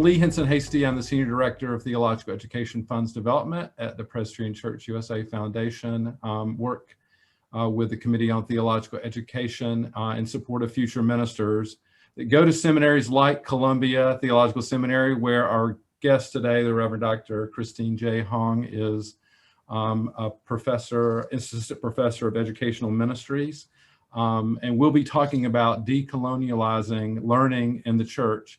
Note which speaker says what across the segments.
Speaker 1: Lee Henson-Hasty. I'm the Senior Director of Theological Education Funds Development at the Presbyterian Church USA Foundation. Work with the Committee on Theological Education in support of future ministers that go to seminaries like Columbia Theological Seminary, where our guest today, the Reverend Dr. Christine J. Hong, is a professor, assistant professor of educational ministries. And we'll be talking about decolonializing learning in the church,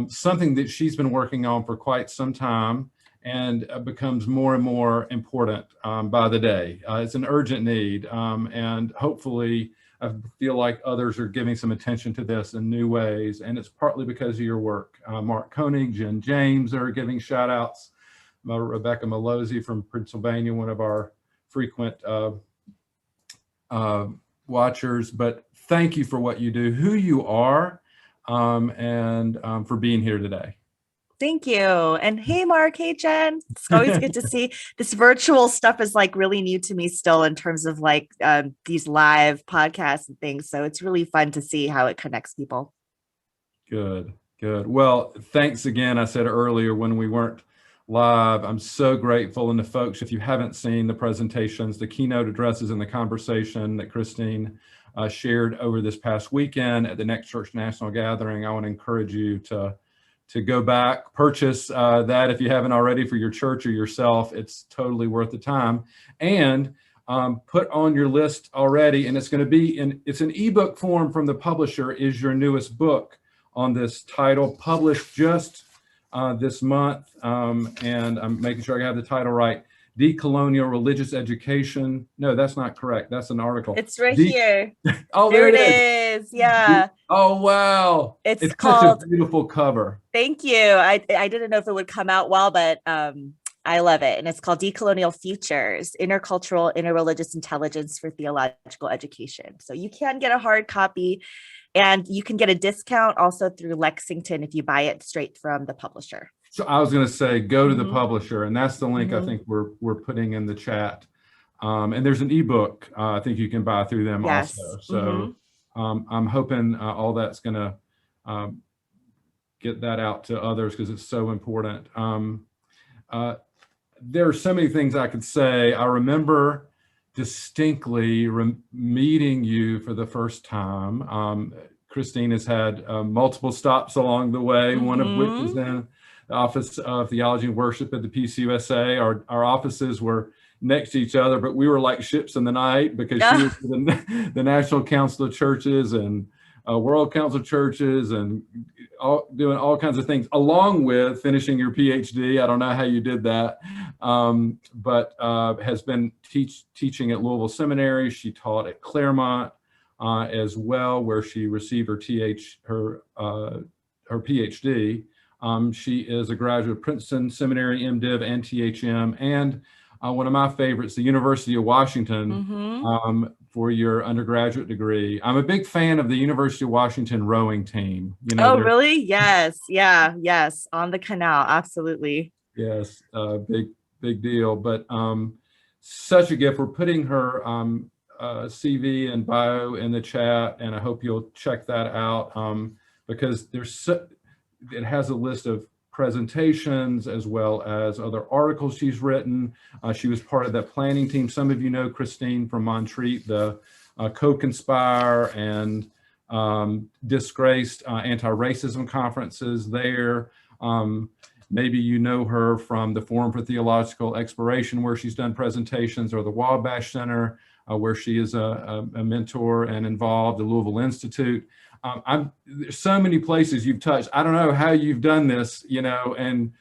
Speaker 1: something that she's been working on for quite some time and becomes more and more important by the day. It's an urgent need, and hopefully I feel like others are giving some attention to this in new ways, and it's partly because of your work. Mark Koenig, Jen James are giving shout outs. Rebecca Malozzi from Pennsylvania, one of our frequent watchers, but thank you for what you do, who you are, and for being here today.
Speaker 2: Thank you. And hey, Mark, hey, Jen. It's always good to see. This virtual stuff is like really new to me still in terms of like these live podcasts and things. So it's really fun to see how it connects people.
Speaker 1: Good, good. Well, thanks again. I said earlier when we weren't live, I'm so grateful. And the folks, if you haven't seen the presentations, the keynote addresses and the conversation that Christine shared over this past weekend at the Next Church National Gathering, I want to encourage you to go back, purchase that if you haven't already for your church or yourself. It's totally worth the time. And put on your list already, and it's going to be it's an ebook form from the publisher, is your newest book on this title, published just this month. And I'm making sure I have the title right. Decolonial Religious Education. No, that's not correct. That's an article.
Speaker 2: It's right here.
Speaker 1: Oh, there it is.
Speaker 2: Yeah.
Speaker 1: Oh, wow. It's
Speaker 2: called,
Speaker 1: such a beautiful cover.
Speaker 2: Thank you. I didn't know if it would come out well, but I love it. And it's called Decolonial Futures, Intercultural, Interreligious Intelligence for Theological Education. So you can get a hard copy, and you can get a discount also through Lexington if you buy it straight from the publisher.
Speaker 1: So I was going to say, go to the publisher, and that's the link I think we're putting in the chat. And there's an ebook I think you can buy through them also. So I'm hoping all that's going to get that out to others because it's so important. There are so many things I could say. I remember distinctly meeting you for the first time. Christine has had multiple stops along the way, one of which was in the Office of Theology and Worship at the PCUSA. Our offices were next to each other, but we were like ships in the night because she was the National Council of Churches and World Council of Churches and doing all kinds of things, along with finishing your PhD. I don't know how you did that, but has been teaching at Louisville Seminary. She taught at Claremont as well, where she received her PhD. She is a graduate of Princeton Seminary, MDiv and THM, and one of my favorites, the University of Washington, for your undergraduate degree. I'm a big fan of the University of Washington rowing team. You know,
Speaker 2: really? Yes. Yeah. Yes. On the canal. Absolutely.
Speaker 1: Yes. Big deal. But such a gift. We're putting her CV and bio in the chat, and I hope you'll check that out because it has a list of presentations as well as other articles she's written. She was part of that planning team. Some of you know Christine from Montreat, the Co-Conspire and Disgraced anti-racism conferences there. Maybe you know her from the Forum for Theological Exploration, where she's done presentations, or the Wabash Center, where she is a mentor and involved, the Louisville Institute. There's so many places you've touched. I don't know how you've done this, you know, and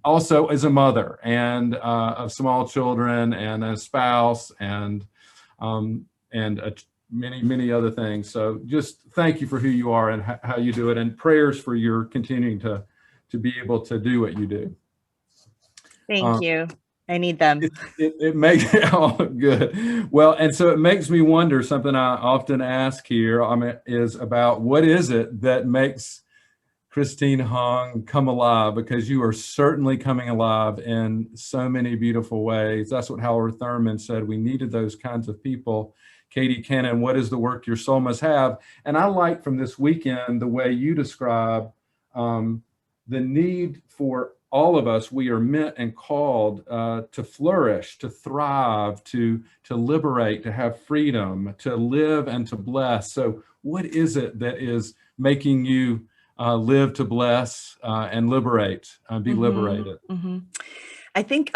Speaker 1: also as a mother and of small children and a spouse and many other things. So just thank you for who you are and how you do it, and prayers for your continuing to be able to do what you do.
Speaker 2: Thank you. I need them.
Speaker 1: It makes it all good. Well, and so it makes me wonder, something I often ask here is about what is it that makes Christine Hong come alive, because you are certainly coming alive in so many beautiful ways. That's what Howard Thurman said. We needed those kinds of people. Katie Cannon, What is the Work Your Soul Must Have? And I like from this weekend the way you describe the need for all of us. We are meant and called to flourish, to thrive, to liberate, to have freedom, to live and to bless. So what is it that is making you live to bless and liberate, be liberated?
Speaker 2: I think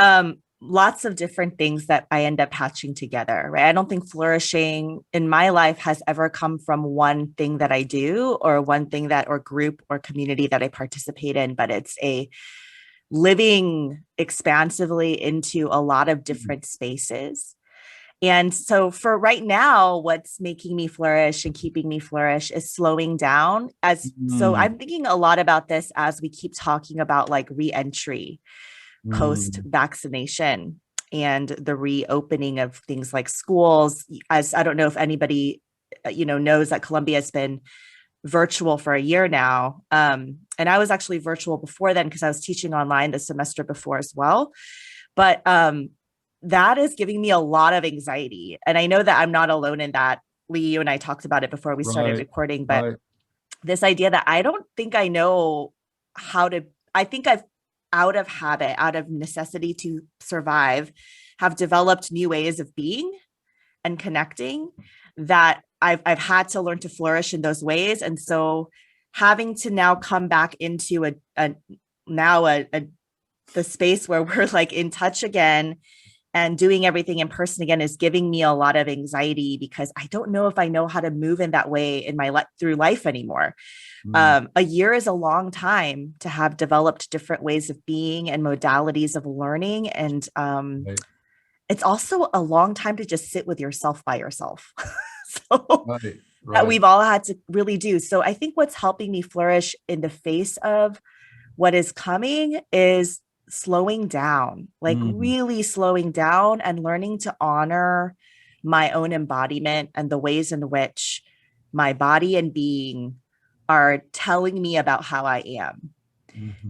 Speaker 2: lots of different things that I end up patching together, right? I don't think flourishing in my life has ever come from one thing that I do or one thing that or group or community that I participate in, but it's a living expansively into a lot of different spaces. And so for right now, what's making me flourish and keeping me flourish is slowing down. So I'm thinking a lot about this as we keep talking about like re-entry post-vaccination and the reopening of things like schools. As I don't know if anybody, knows that Columbia has been virtual for a year now. And I was actually virtual before then because I was teaching online the semester before as well. But that is giving me a lot of anxiety. And I know that I'm not alone in that. Lee, you and I talked about it before we started recording, but this idea that I don't think I know I think I've out of habit, out of necessity to survive, have developed new ways of being and connecting that I've had to learn to flourish in those ways. And so having to now come back into the space where we're like in touch again and doing everything in person again is giving me a lot of anxiety because I don't know if I know how to move in that way in my through life anymore. A year is a long time to have developed different ways of being and modalities of learning. And it's also a long time to just sit with yourself by yourself. That we've all had to really do. So I think what's helping me flourish in the face of what is coming is slowing down, like really slowing down and learning to honor my own embodiment and the ways in which my body and being are telling me about how I am.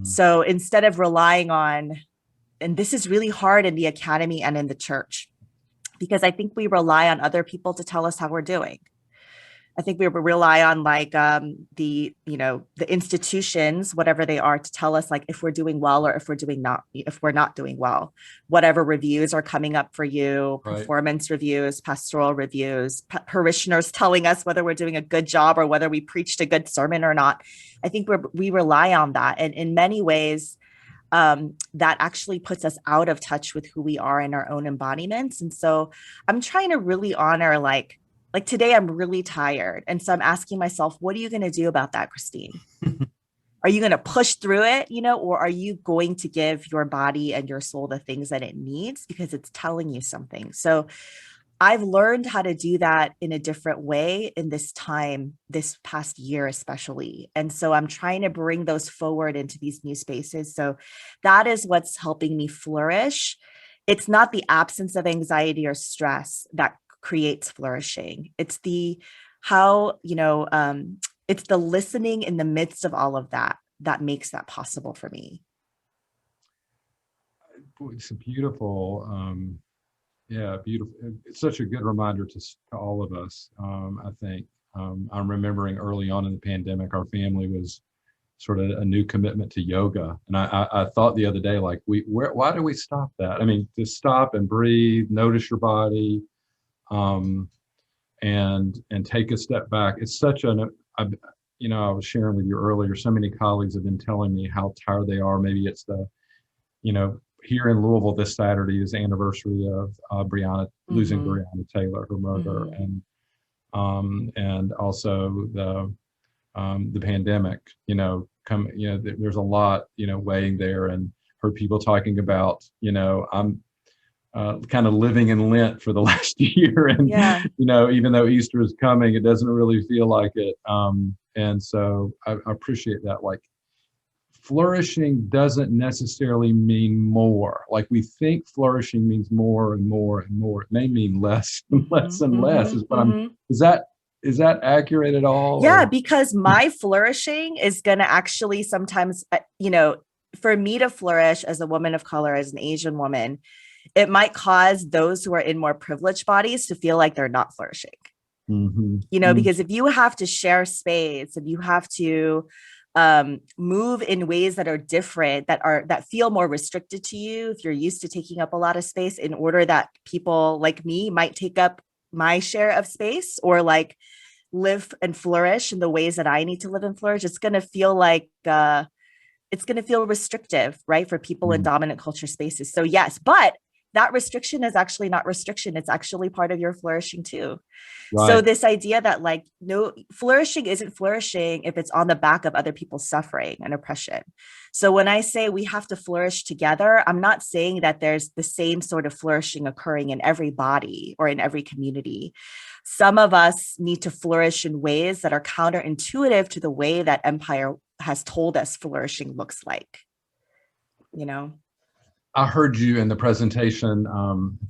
Speaker 2: So instead of relying on, and this is really hard in the academy and in the church, because I think we rely on other people to tell us how we're doing. I think we rely on like the institutions, whatever they are, to tell us like if we're doing well or if we're not doing well. Whatever reviews are coming up for you, performance reviews, pastoral reviews, parishioners telling us whether we're doing a good job or whether we preached a good sermon or not. I think we rely on that, and in many ways, that actually puts us out of touch with who we are in our own embodiments. And so I'm trying to really honor like today, I'm really tired. And so I'm asking myself, what are you going to do about that, Christine? Are you going to push through it, or are you going to give your body and your soul the things that it needs because it's telling you something? So I've learned how to do that in a different way in this time, this past year, especially. And so I'm trying to bring those forward into these new spaces. So that is what's helping me flourish. It's not the absence of anxiety or stress that creates flourishing. It's the it's the listening in the midst of all of that makes that possible for me.
Speaker 1: It's a beautiful, beautiful. It's such a good reminder to all of us. I think I'm remembering early on in the pandemic, our family was sort of a new commitment to yoga. And I thought the other day, like, why do we stop that? I mean, to stop and breathe, notice your body, and take a step back. It's such I was sharing with you earlier, so many colleagues have been telling me how tired they are. Maybe it's here in Louisville this Saturday is the anniversary of losing Breonna Taylor, her mother, and also the pandemic. There's a lot weighing there, and heard people talking about I'm kind of living in Lent for the last year, and even though Easter is coming, it doesn't really feel like it. And so I appreciate that. Like, flourishing doesn't necessarily mean more. Like, we think flourishing means more and more and more. It may mean less and less and less. Is that accurate at all?
Speaker 2: Yeah, because my flourishing is going to actually sometimes, for me to flourish as a woman of color, as an Asian woman, it might cause those who are in more privileged bodies to feel like they're not flourishing. You know, because if you have to share space, if you have to move in ways that are different, that feel more restricted to you, if you're used to taking up a lot of space in order that people like me might take up my share of space, or like live and flourish in the ways that I need to live and flourish, it's going to feel like it's going to feel restrictive, right, for people in dominant culture spaces. So yes, but that restriction is actually not restriction. It's actually part of your flourishing too. Right. So this idea that like, no, flourishing isn't flourishing if it's on the back of other people's suffering and oppression. So when I say we have to flourish together, I'm not saying that there's the same sort of flourishing occurring in every body or in every community. Some of us need to flourish in ways that are counterintuitive to the way that empire has told us flourishing looks like, you know?
Speaker 1: I heard you in the presentation,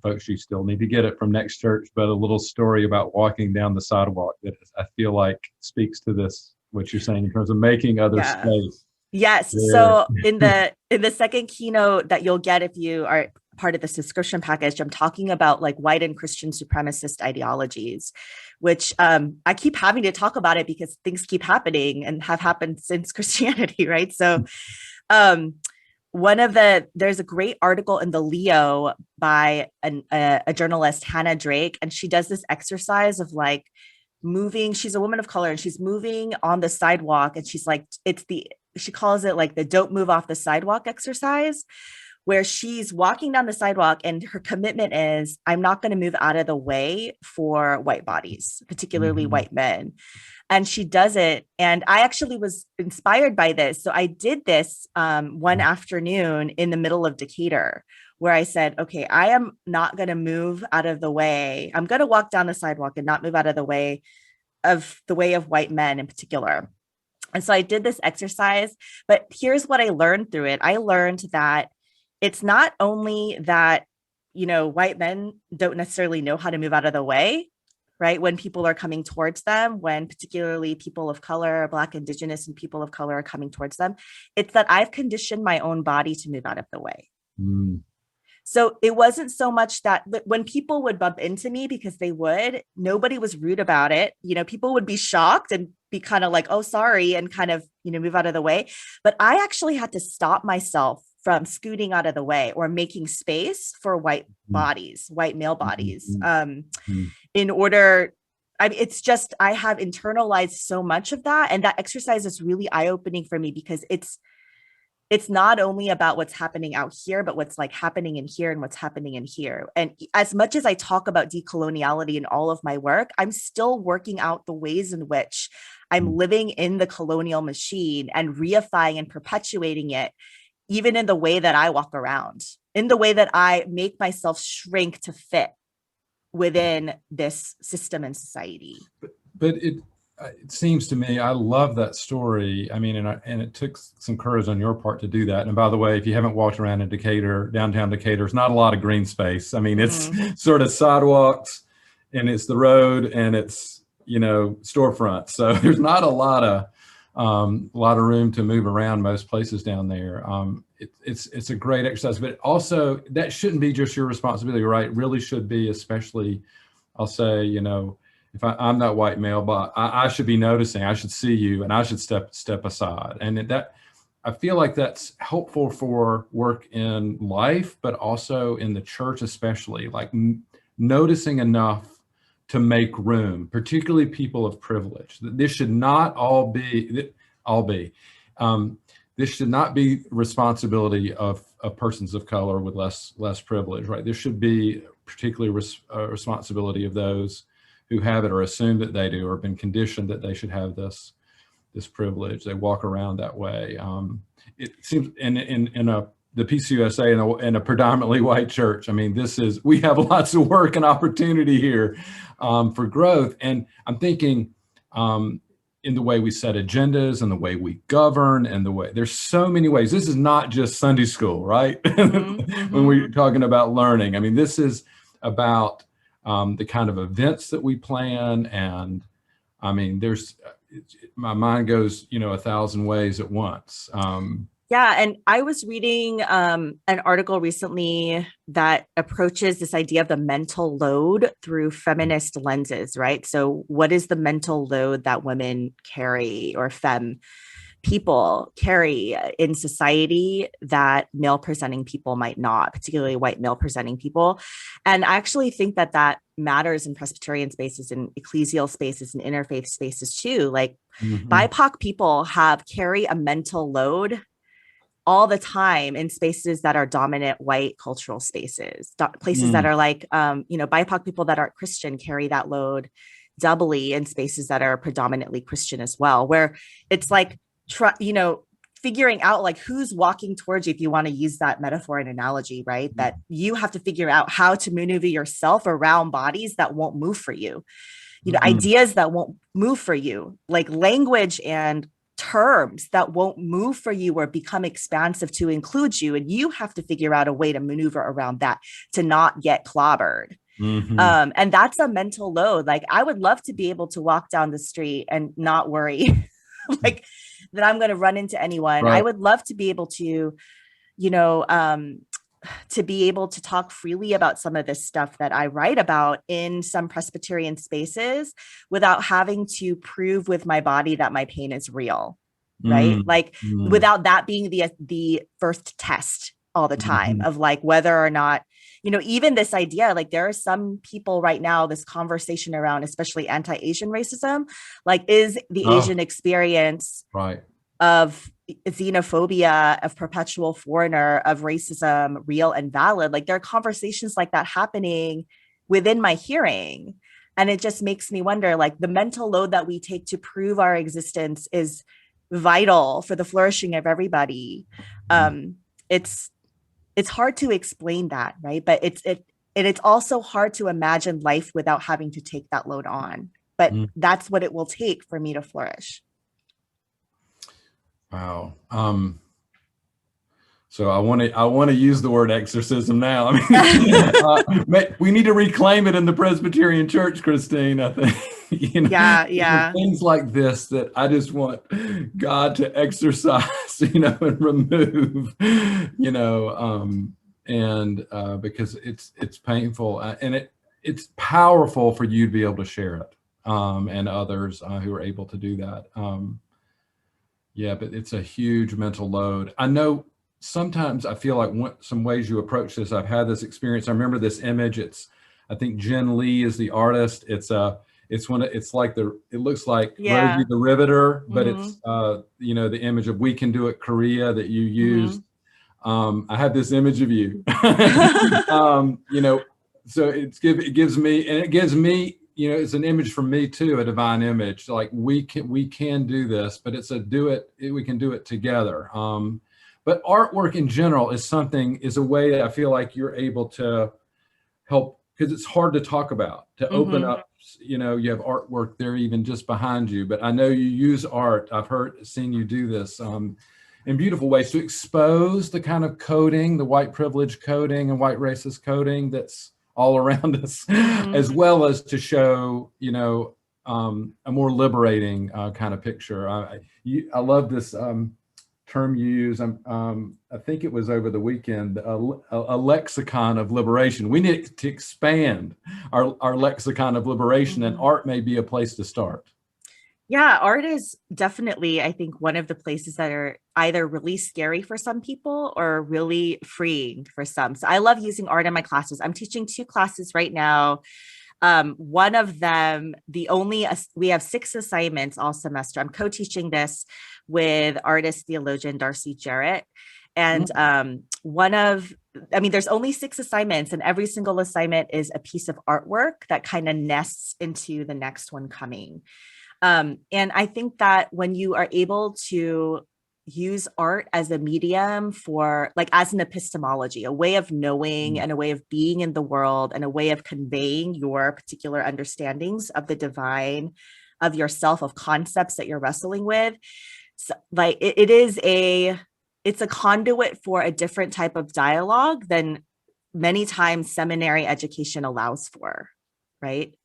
Speaker 1: folks, you still need to get it from Next Church, but a little story about walking down the sidewalk that I feel like speaks to this, what you're saying in terms of making other space.
Speaker 2: Yes. Yeah. So in the second keynote that you'll get if you are part of the subscription package, I'm talking about like white and Christian supremacist ideologies, which I keep having to talk about it because things keep happening and have happened since Christianity, right? So there's a great article in the Leo by a journalist, Hannah Drake, and she does this exercise of like moving. She's a woman of color and she's moving on the sidewalk, and she's like, she calls it like the don't move off the sidewalk exercise, where she's walking down the sidewalk and her commitment is, I'm not going to move out of the way for white bodies, particularly white men. And she does it. And I actually was inspired by this. So I did this one afternoon in the middle of Decatur, where I said, okay, I am not going to move out of the way. I'm going to walk down the sidewalk and not move out of the way of white men in particular. And so I did this exercise, but here's what I learned through it. I learned that it's not only that, you know, white men don't necessarily know how to move out of the way, right? When people are coming towards them, when particularly people of color, Black, Indigenous, and people of color are coming towards them, it's that I've conditioned my own body to move out of the way. So it wasn't so much that when people would bump into me, because they would, nobody was rude about it. You know, people would be shocked and be kind of like, oh, sorry, and kind of, you know, move out of the way. But I actually had to stop myself from scooting out of the way or making space for white bodies, white male bodies, in order. I mean, it's just, I have internalized so much of that. And that exercise is really eye-opening for me, because it's not only about what's happening out here, but what's like happening in here and what's happening in here. And as much as I talk about decoloniality in all of my work, I'm still working out the ways in which I'm living in the colonial machine and reifying and perpetuating it, even in the way that I walk around, in the way that I make myself shrink to fit within this system and society.
Speaker 1: But it seems to me, I love that story. I mean, and it took some courage on your part to do that. And by the way, if you haven't walked around in Decatur, downtown Decatur, there's not a lot of green space. I mean, it's sort of sidewalks, and it's the road, and it's, you know, storefronts. So there's not a lot of room to move around most places down there. It's a great exercise, but also that shouldn't be just your responsibility, right? It really should be, especially, I'll say, you know, if I'm that white male, but I should be noticing, I should see you, and I should step aside. And that, I feel like that's helpful for work in life, but also in the church, especially, like noticing enough to make room, particularly people of privilege. This should not this should not be responsibility of persons of color with less privilege, right? This should be particularly responsibility of those who have it or assume that they do, or have been conditioned that they should have this privilege. They walk around that way. It seems in the PCUSA in a predominantly white church, I mean, we have lots of work and opportunity here for growth. And I'm thinking in the way we set agendas and the way we govern and the way, there's so many ways. This is not just Sunday school, right? When we're talking about learning, I mean, this is about the kind of events that we plan. And I mean, my mind goes, you know, 1,000 ways at once.
Speaker 2: Yeah, and I was reading an article recently that approaches this idea of the mental load through feminist lenses, right? So what is the mental load that women carry, or femme people carry in society, that male presenting people might not, particularly white male presenting people? And I actually think that that matters in Presbyterian spaces and ecclesial spaces and interfaith spaces too. Like BIPOC people carry a mental load all the time in spaces that are dominant white cultural spaces, places that are like, BIPOC people that aren't Christian carry that load doubly in spaces that are predominantly Christian as well, where it's like, figuring out like who's walking towards you, if you want to use that metaphor and analogy, right? That you have to figure out how to maneuver yourself around bodies that won't move for you, ideas that won't move for you, like language and terms that won't move for you or become expansive to include you. And you have to figure out a way to maneuver around that to not get clobbered. And that's a mental load. Like, I would love to be able to walk down the street and not worry like that I'm going to run into anyone. Right. I would love to be able to, to be able to talk freely about some of this stuff that I write about in some Presbyterian spaces without having to prove with my body that my pain is real, right? Without that being the first test all the time of like whether or not, even this idea, like there are some people right now, this conversation around, especially anti-Asian racism, like is the Asian experience of xenophobia, of perpetual foreigner, of racism real and valid? Like there are conversations like that happening within my hearing. And it just makes me wonder, like the mental load that we take to prove our existence is vital for the flourishing of everybody. It's hard to explain that, right? But it's also hard to imagine life without having to take that load on. But that's what it will take for me to flourish.
Speaker 1: Wow. So I want to use the word exorcism now. I mean, we need to reclaim it in the Presbyterian Church, Christine, I think. Things like this that I just want God to exorcise, and remove, because it's painful and it's powerful for you to be able to share it, and others who are able to do that. But it's a huge mental load. I know sometimes I feel like some ways you approach this, I've had this experience. I remember this image. I think Jen Lee is the artist. It looks like Rosie the Riveter, but it's, the image of We Can Do It Korea that you used. I have this image of you, so it gives me, it's an image from me too, a divine image. Like we can do this, but we can do it together. But artwork in general is a way that I feel like you're able to help, because it's hard to talk about, to open up, you have artwork there even just behind you, but I know you use art. I've seen you do this in beautiful ways to expose the kind of coding, the white privilege coding and white racist coding that's all around us, as well as to show, a more liberating kind of picture. I love this term you use. I think it was over the weekend, a lexicon of liberation. We need to expand our lexicon of liberation, and art may be a place to start.
Speaker 2: Yeah, art is definitely, I think, one of the places that are either really scary for some people or really freeing for some. So I love using art in my classes. I'm teaching 2 classes right now. One of them, we have 6 assignments all semester. I'm co-teaching this with artist theologian Darcy Jarrett. And there's only 6 assignments, and every single assignment is a piece of artwork that kind of nests into the next one coming. And I think that when you are able to use art as a medium for, like, as an epistemology, a way of knowing and a way of being in the world and a way of conveying your particular understandings of the divine, of yourself, of concepts that you're wrestling with, so, like, it's a conduit for a different type of dialogue than many times seminary education allows for, right?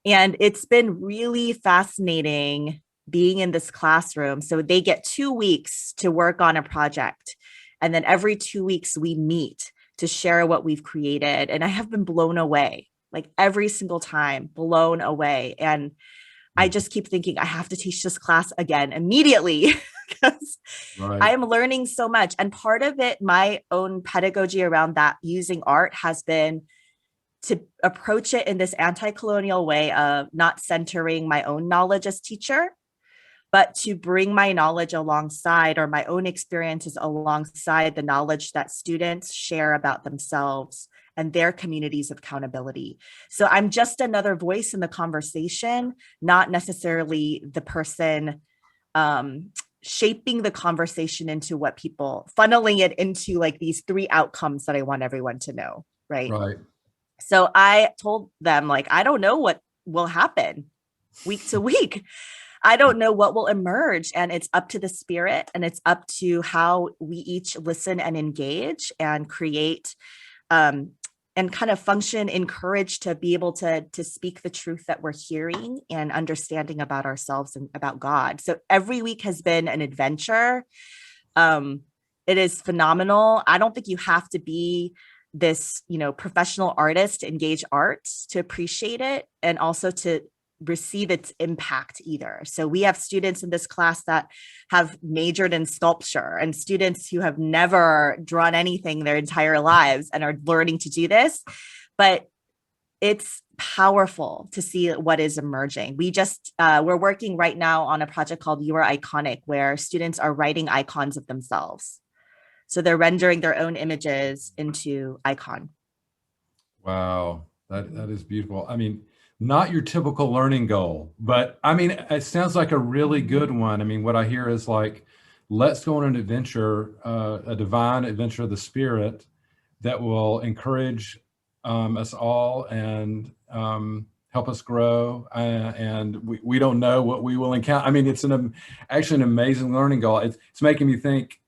Speaker 2: And it's been really fascinating being in this classroom. So they get 2 weeks to work on a project. And then every 2 weeks we meet to share what we've created. And I have been blown away, like every single time, blown away. And I just keep thinking I have to teach this class again immediately because I am learning so much. And part of it, my own pedagogy around that using art has been to approach it in this anti-colonial way of not centering my own knowledge as teacher, but to bring my knowledge alongside, or my own experiences alongside, the knowledge that students share about themselves and their communities of accountability. So I'm just another voice in the conversation, not necessarily the person shaping the conversation into what people, funneling it into like these 3 outcomes that I want everyone to know, right? So I told them, like, I don't know what will happen week to week. I don't know what will emerge, and it's up to the spirit, and it's up to how we each listen and engage and create and kind of function in courage to be able to speak the truth that we're hearing and understanding about ourselves and about God. So every week has been an adventure. It is phenomenal. I don't think you have to be this, professional artist to engage art to appreciate it and also to receive its impact either. So we have students in this class that have majored in sculpture, and students who have never drawn anything their entire lives and are learning to do this. But it's powerful to see what is emerging. We're working right now on a project called You Are Iconic, where students are writing icons of themselves. So they're rendering their own images into icon.
Speaker 1: Wow, that is beautiful. I mean, not your typical learning goal, but I mean, it sounds like a really good one. I mean, what I hear is like, let's go on an adventure, a divine adventure of the spirit that will encourage us all and help us grow. And we don't know what we will encounter. I mean, it's actually an amazing learning goal. It's making me think,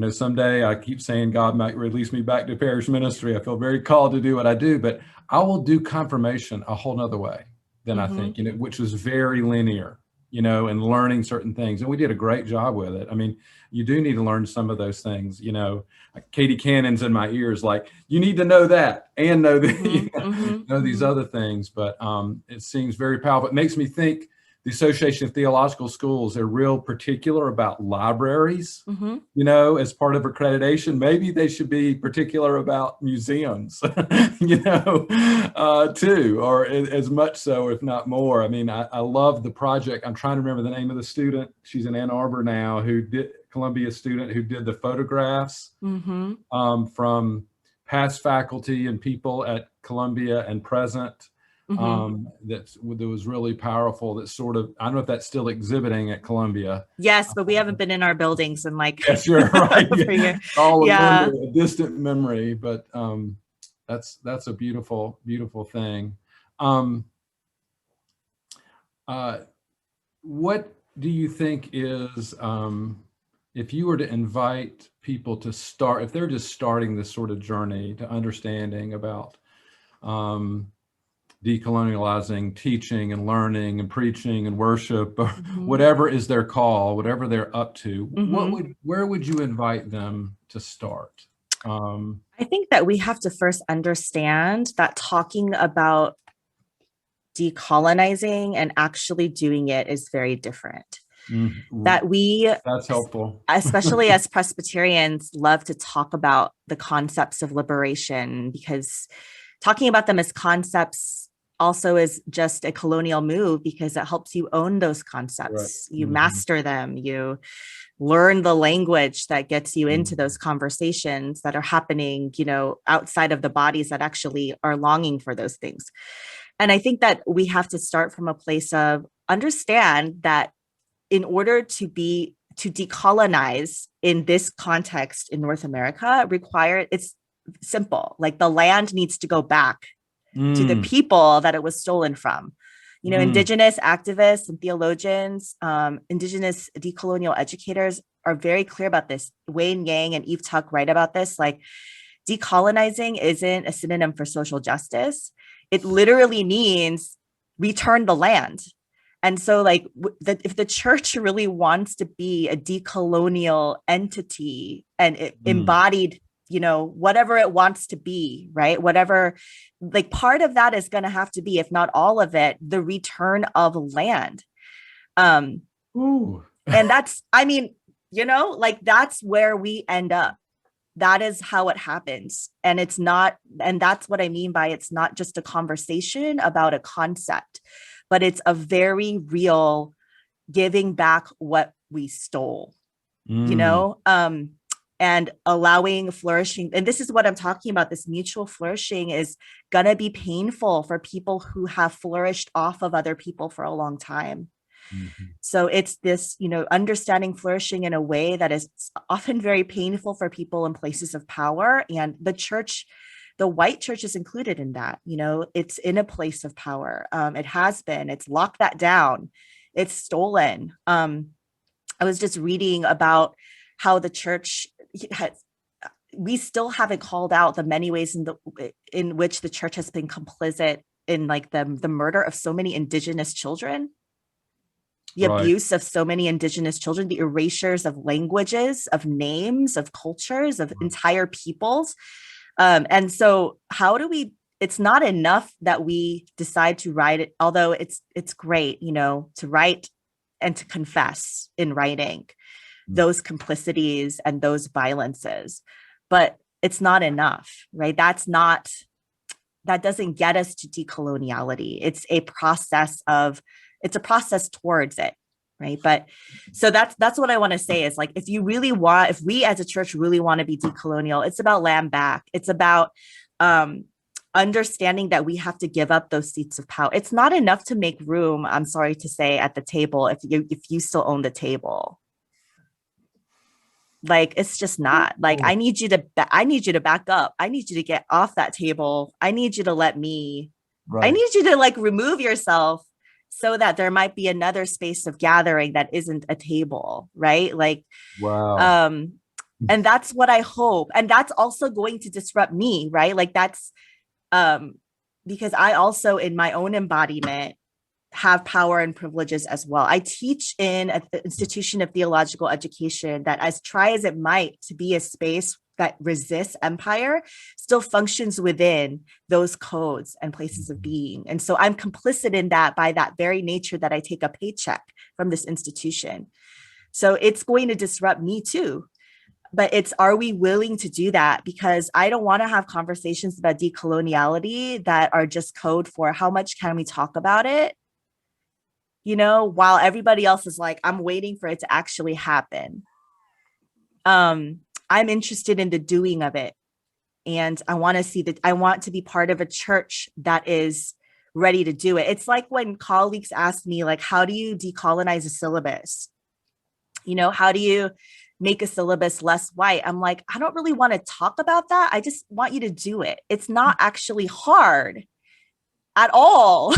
Speaker 1: someday I keep saying God might release me back to parish ministry. I feel very called to do what I do, but I will do confirmation a whole nother way than I think, which was very linear, and learning certain things. And we did a great job with it. I mean, you do need to learn some of those things, like Katie Cannon's in my ears, like, you need to know that and know that, know these other things. But it seems very powerful. It makes me think the Association of Theological Schools, they're real particular about libraries, as part of accreditation. Maybe they should be particular about museums, too, or as much so, if not more. I mean, I love the project. I'm trying to remember the name of the student. She's in Ann Arbor now, Columbia student who did the photographs from past faculty and people at Columbia and present. That was really powerful. That sort of, I don't know if that's still exhibiting at Columbia.
Speaker 2: Yes, but we haven't been in our buildings in like
Speaker 1: yes, you're right. All a distant memory, but that's a beautiful thing. What do you think is, if you were to invite people to start, if they're just starting this sort of journey to understanding about decolonializing teaching and learning and preaching and worship, or whatever is their call, whatever they're up to, where would you invite them to start?
Speaker 2: I think that we have to first understand that talking about decolonizing and actually doing it is very different. That's
Speaker 1: helpful.
Speaker 2: Especially as Presbyterians, love to talk about the concepts of liberation, because talking about them as concepts also is just a colonial move, because it helps you own those concepts. Right. You master them, you learn the language that gets you into those conversations that are happening, outside of the bodies that actually are longing for those things. And I think that we have to start from a place of understand that in order to decolonize in this context in North America, it's simple. Like, the land needs to go back to the people that it was stolen from. Indigenous activists and theologians, Indigenous decolonial educators are very clear about this. Wayne Yang and Eve Tuck write about this. Like, decolonizing isn't a synonym for social justice. It literally means return the land. And so like if the church really wants to be a decolonial entity and it embodied, you know, whatever it wants to be, right? Whatever, like part of that is going to have to be, if not all of it, the return of land.
Speaker 1: Ooh.
Speaker 2: And that's, I mean, you know, like that's where we end up. That is how it happens. And it's not, and that's what I mean by it's not just a conversation about a concept, but it's a very real giving back what we stole, you know, and allowing flourishing. And this is what I'm talking about. This mutual flourishing is going to be painful for people who have flourished off of other people for a long time. So it's this, you know, understanding flourishing in a way that is often very painful for people in places of power. And the church, the white church is included in that, you know, it's in a place of power. It has been, it's locked that down. It's stolen. I was just reading about how the church has, we still haven't called out the many ways in which the church has been complicit in like the murder of so many indigenous children. The abuse of so many indigenous children, the erasures of languages, of names, of cultures, of entire peoples. And so how do we, it's not enough that we decide to write it, although it's great, you know, to write and to confess in writing those complicities and those violences, but it's not enough, right? That doesn't get us to decoloniality. It's a process towards it, right? But so that's what I want to say is like, if we as a church really want to be decolonial, it's about land back. It's about understanding that we have to give up those seats of power. It's not enough to make room, I'm sorry to say, at the table if you still own the table. Like, it's just not. Like, I need you to back up. I need you to get off that table. I need you to let me, I need you to like remove yourself so that there might be another space of gathering that isn't a table, right? Like,
Speaker 1: wow.
Speaker 2: And that's what I hope. And that's also going to disrupt me, right? Like that's, because I also in my own embodiment have power and privileges as well. I teach in an institution of theological education that, as try as it might to be a space that resists empire, still functions within those codes and places of being. And so I'm complicit in that by that very nature that I take a paycheck from this institution. So it's going to disrupt me too. But are we willing to do that? Because I don't want to have conversations about decoloniality that are just code for how much can we talk about it, you know, while everybody else is like, I'm waiting for it to actually happen. I'm interested in the doing of it. And I want to see that I want to be part of a church that is ready to do it. It's like when colleagues ask me, like, how do you decolonize a syllabus? You know, how do you make a syllabus less white? I'm like, I don't really want to talk about that. I just want you to do it. It's not actually hard at all,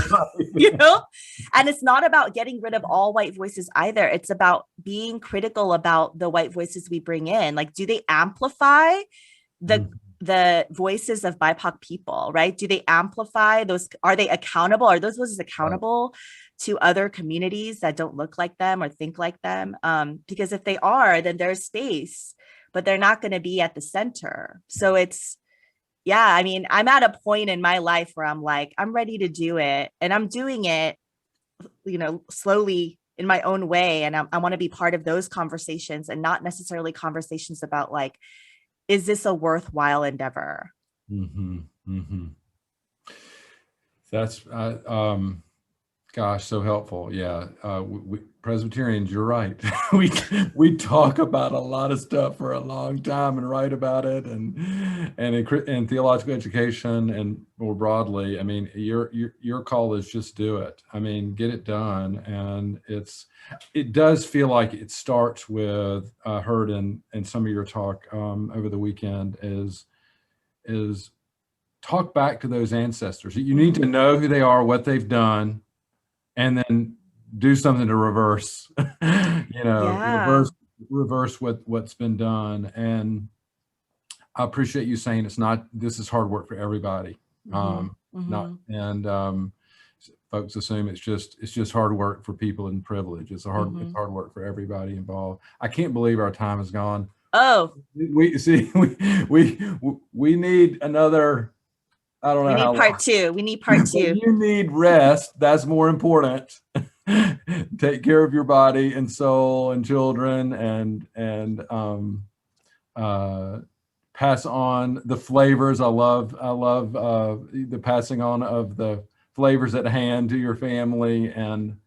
Speaker 2: you know? And it's not about getting rid of all white voices either. It's about being critical about the white voices we bring in. Like, do they amplify the voices of BIPOC people, right? Do they amplify those? Are they accountable? Are those voices accountable to other communities that don't look like them or think like them? Because if they are, then there's space, but they're not going to be at the center. So it's, yeah, I mean, I'm at a point in my life where I'm like, I'm ready to do it. And I'm doing it, you know, slowly in my own way. And I want to be part of those conversations and not necessarily conversations about like, is this a worthwhile endeavor?
Speaker 1: That's, gosh, so helpful. Yeah. We Presbyterians, you're right. we talk about a lot of stuff for a long time and write about it, and in theological education and more broadly. I mean, your call is just do it. I mean, get it done. And it does feel like it starts with, heard in some of your talk over the weekend is talk back to those ancestors. You need to know who they are, what they've done, and then do something to reverse, reverse what's been done. And I appreciate you saying this is hard work for everybody. folks assume it's just hard work for people in privilege. It's
Speaker 2: Mhm.
Speaker 1: hard work for everybody involved. I can't believe our time is gone.
Speaker 2: Oh,
Speaker 1: We see we need another, I don't
Speaker 2: we
Speaker 1: know
Speaker 2: need
Speaker 1: how
Speaker 2: part
Speaker 1: long.
Speaker 2: 2. We need part
Speaker 1: But
Speaker 2: 2.
Speaker 1: you need rest. That's more important. Take care of your body and soul and children, and pass on the flavors. I love the passing on of the flavors at hand to your family, and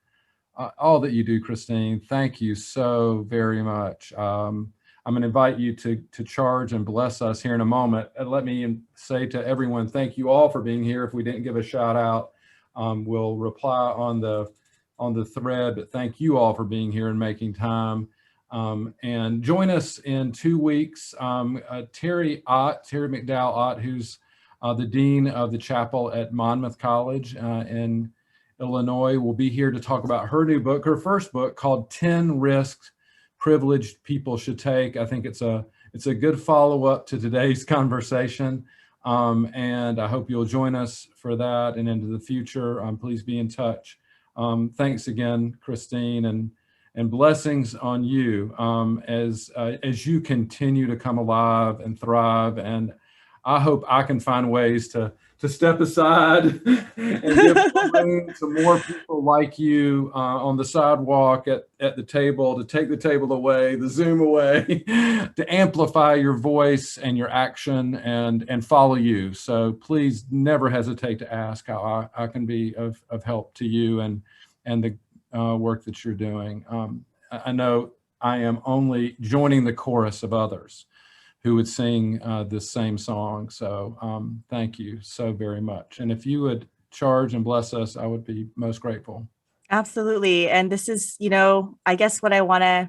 Speaker 1: all that you do, Christine. Thank you so very much. I'm going to invite you to charge and bless us here in a moment. And let me say to everyone, thank you all for being here. If we didn't give a shout out, we'll reply on the thread, but thank you all for being here and making time. And join us in 2 weeks. Terry McDowell Ott, who's the Dean of the Chapel at Monmouth College in Illinois, will be here to talk about her new book, her first book, called 10 Risks Privileged People Should Take. I think it's a good follow-up to today's conversation. And I hope you'll join us for that and into the future. Please be in touch. Thanks again, Christine, and blessings on you as you continue to come alive and thrive. And I hope I can find ways to step aside and give room to more people like you on the sidewalk, at the table, to take the table away, the Zoom away, to amplify your voice and your action and follow you. So please never hesitate to ask how I can be of help to you and the work that you're doing. I know I am only joining the chorus of others who would sing this same song. So thank you so very much. And if you would charge and bless us, I would be most grateful.
Speaker 2: Absolutely. And this is, I guess what I want to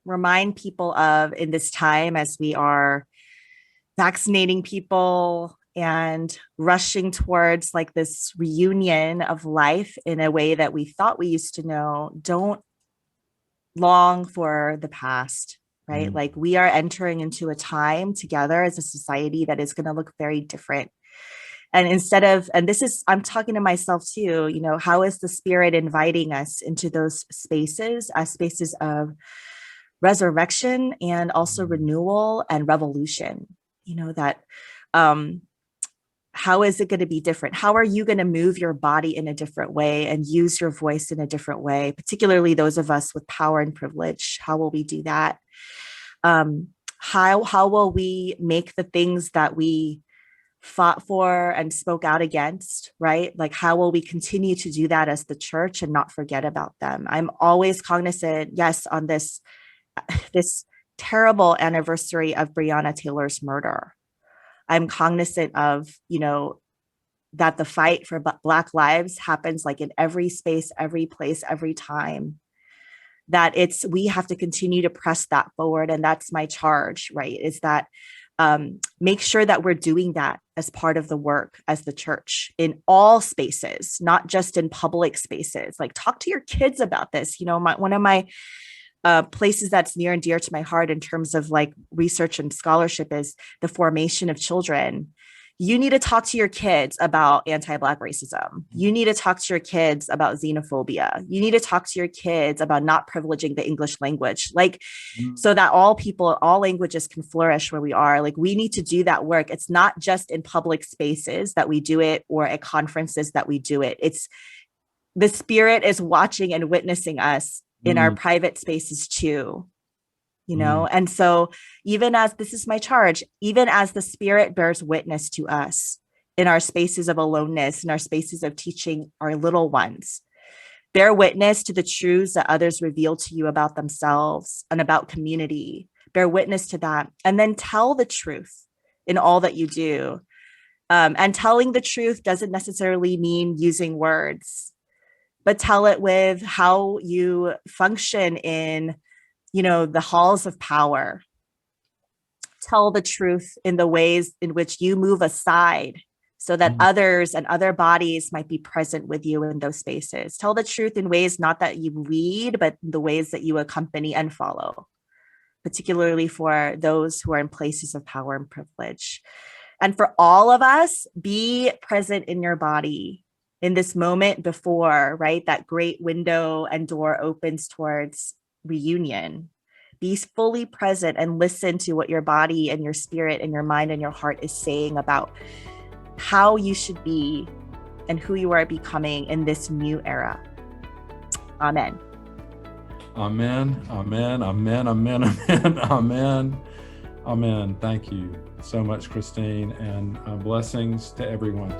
Speaker 2: remind people of in this time as we are vaccinating people and rushing towards like this reunion of life in a way that we thought we used to know. Don't long for the past, right?
Speaker 1: Mm-hmm.
Speaker 2: Like we are entering into a time together as a society that is going to look very different. And and this is, I'm talking to myself too, how is the Spirit inviting us into those spaces as spaces of resurrection and also renewal and revolution, that, how is it going to be different? How are you going to move your body in a different way and use your voice in a different way, particularly those of us with power and privilege? How will we do that? How will we make the things that we fought for and spoke out against, right? Like, how will we continue to do that as the church and not forget about them? I'm always cognizant, yes, on this terrible anniversary of Breonna Taylor's murder. I'm cognizant of, that the fight for Black lives happens like in every space, every place, every time. That we have to continue to press that forward. And that's my charge, right? Is that make sure that we're doing that as part of the work as the church in all spaces, not just in public spaces. Like talk to your kids about this. One of my places that's near and dear to my heart in terms of like research and scholarship is the formation of children. You need to talk to your kids about anti-Black racism. You need to talk to your kids about xenophobia. You need to talk to your kids about not privileging the English language, so that all languages can flourish where we are. Like we need to do that work. It's not just in public spaces that we do it or at conferences that we do it. It's the Spirit is watching and witnessing us in our private spaces too, And so even as this is my charge, even as the Spirit bears witness to us in our spaces of aloneness, in our spaces of teaching our little ones, bear witness to the truths that others reveal to you about themselves and about community. Bear witness to that, and then tell the truth in all that you do. And telling the truth doesn't necessarily mean using words, but tell it with how you function in, the halls of power. Tell the truth in the ways in which you move aside so that others and other bodies might be present with you in those spaces. Tell the truth in ways not that you lead, but the ways that you accompany and follow, particularly for those who are in places of power and privilege. And for all of us, be present in your body. in this moment before, right, that great window and door opens towards reunion. Be fully present and listen to what your body and your spirit and your mind and your heart is saying about how you should be and who you are becoming in this new era. Amen.
Speaker 1: Amen, amen, amen, amen, amen, amen, amen. Thank you so much, Christine, and blessings to everyone.